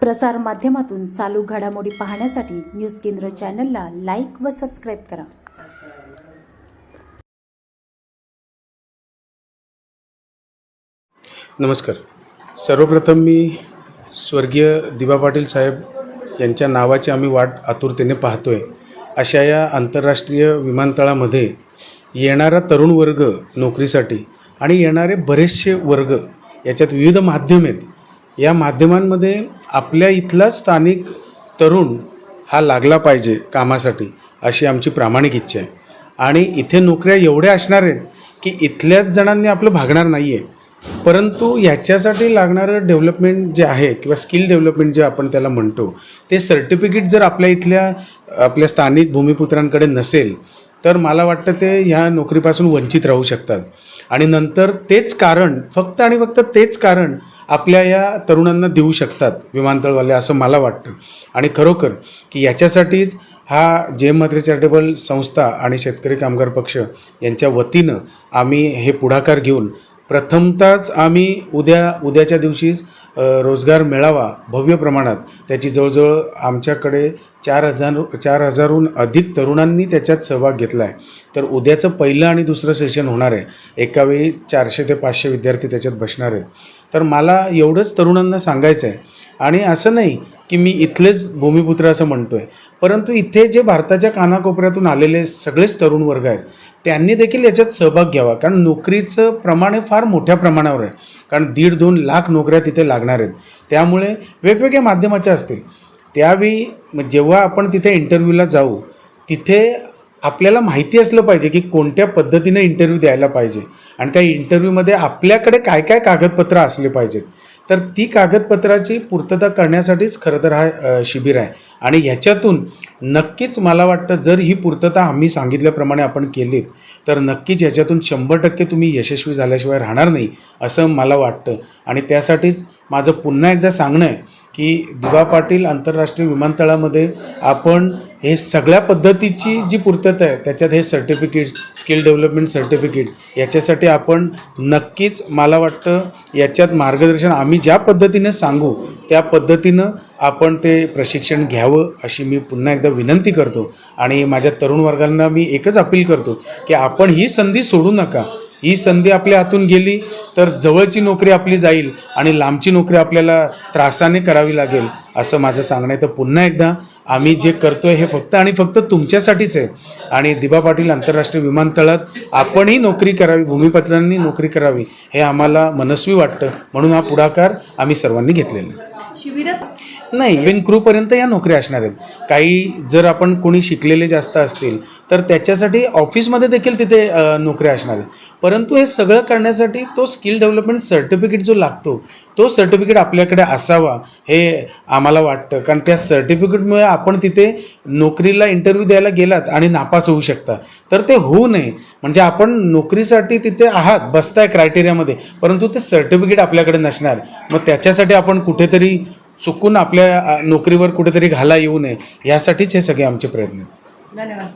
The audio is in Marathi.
प्रसार माध्यमातून चालू घडामोडी पाहण्यासाठी न्यूज केंद्र चॅनलला लाईक व सबस्क्राईब करा। नमस्कार। सर्वप्रथम मी स्वर्गीय दिबा पाटील साहेब यांच्या नावाची आम्ही वाट आतुरतेने पाहतोय। अशा या आंतरराष्ट्रीय विमानतळामध्ये येणारा तरुण वर्ग नोकरीसाठी आणि येणारे बरेचसे वर्ग याच्यात विविध माध्यम आहेत। या माध्यमांमध्ये आपल्या इथला स्थानिक तरुण हा लागला पाहिजे कामासाठी अशी आमची प्रामाणिक इच्छा आहे। आणि इथे नोकऱ्या एवढ्या असणार आहेत की इथल्याच जणांनी आपलं भागणार नाही आहे, परंतु याच्यासाठी लागणारं डेव्हलपमेंट जे आहे किंवा स्किल डेव्हलपमेंट जे आपण त्याला म्हणतो ते सर्टिफिकेट जर आपल्या स्थानिक भूमिपुत्रांकडे नसेल तर मला वाटतं ते ह्या नोकरीपासून वंचित राहू शकतात। आणि नंतर तेच कारण फक्त आणि फक्त तेच कारण आपल्या या तरुणांना देऊ शकतात विमानतळवाले असं मला वाटतं। आणि खरोखर की याच्यासाठीच हा जे म्हात्रे चॅरिटेबल संस्था आणि शेतकरी कामगार पक्ष यांच्या वतीनं आम्ही हे पुढाकार घेऊन प्रथमतःच आम्ही उद्याच्या दिवशीच रोजगार मेळावा भव्य प्रमाणात त्याची जवळजवळ आमच्याकडे 4,000हून अधिक तरुणांनी त्याच्यात सहभाग घेतला आहे। तर उद्याचं पहिलं आणि दुसरं सेशन होणार आहे। एकावेळी 400 ते 500 विद्यार्थी त्याच्यात बसणार आहेत। तर मला एवढंच तरुणांना सांगायचं आहे, आणि असं नाही की मी इथलेच भूमिपुत्र असं म्हणतो आहे, परंतु इथे जे भारताच्या कानाकोपऱ्यातून आलेले सगळेच तरुण वर्ग आहेत त्यांनी देखील याच्यात सहभाग घ्यावा। कारण नोकरीचं प्रमाण हे फार मोठ्या प्रमाणावर आहे, कारण 1.5-2 लाख नोकऱ्या तिथे लागणार आहेत। त्यामुळे वेगवेगळ्या माध्यमाच्या असतील त्यावेळी जेव्हा आपण तिथे इंटरव्ह्यूला जाऊ तिथे आपल्याला माहिती असलं पाहिजे की कोणत्या पद्धतीने इंटरव्ह्यू द्यायला पाहिजे आणि त्या इंटरव्ह्यूमध्ये आपल्याकडे काय काय कागदपत्र असले पाहिजेत। तर ती कागदपत्राची पूर्तता करण्यासाठीच खरं तर हा शिबिर आहे। आणि ह्याच्यातून नक्कीच मला वाटतं जर ही पूर्तता आम्ही सांगितल्याप्रमाणे आपण केलीत तर नक्कीच याच्यातून 100% तुम्ही यशस्वी झाल्याशिवाय राहणार नाही असं मला वाटतं। आणि त्यासाठीच माझं पुन्हा एकदा सांगणं आहे की दिबा पाटील आंतरराष्ट्रीय विमानतळामध्ये आपण हे सगळ्या पद्धतीची जी पूर्तता आहे त्याच्यात हे सर्टिफिकेट स्किल डेव्हलपमेंट सर्टिफिकेट याच्यासाठी आपण नक्कीच मला वाटतं याच्यात मार्गदर्शन आम्ही ज्या पद्धतीने सांगू त्या पद्धतीनं आपण ते प्रशिक्षण घ्यावं अशी मी पुन्हा एकदा विनंती करतो। आणि माझ्या तरुण वर्गांना मी एकच अपील करतो की आपण ही संधी सोडू नका। ही संधी आपल्या हातून गेली तर जवळची नोकरी आपली जाईल आणि लांबची नोकरी आपल्याला त्रासाने करावी लागेल असं माझं सांगणं आहे। तर पुन्हा एकदा आम्ही जे करतोय हे फक्त आणि फक्त तुमच्यासाठीच आहे। आणि दिबा पाटील आंतरराष्ट्रीय विमानतळात आपणही नोकरी करावी, भूमिपुत्रांनी नोकरी करावी हे आम्हाला मनस्वी वाटतं, म्हणून हा पुढाकार आम्ही सर्वांनी घेतलेला आहे। नाही, इव्हन क्रूपर्यंत या नोकऱ्या असणार आहेत। काही जर आपण कोणी शिकलेले जास्त असतील तर त्याच्यासाठी ऑफिसमध्ये देखील तिथे नोकऱ्या असणार आहेत। परंतु हे सगळं करण्यासाठी तो स्किल डेव्हलपमेंट सर्टिफिकेट जो लागतो तो सर्टिफिकेट आपल्याकडे असावा हे आम्हाला वाटतं। कारण त्या सर्टिफिकेटमुळे आपण तिथे नोकरीला इंटरव्ह्यू द्यायला गेलात आणि नापास होऊ शकता, तर ते होऊ नये। म्हणजे आपण नोकरीसाठी तिथे आहात, बसताय क्रायटेरियामध्ये, परंतु ते सर्टिफिकेट आपल्याकडे नसणार, मग त्याच्यासाठी आपण कुठेतरी चुकून आपल्या नोकरीवर कुठेतरी घाला येऊ नये यासाठीच हे सगळे आमचे प्रयत्न आहेत। धन्यवाद।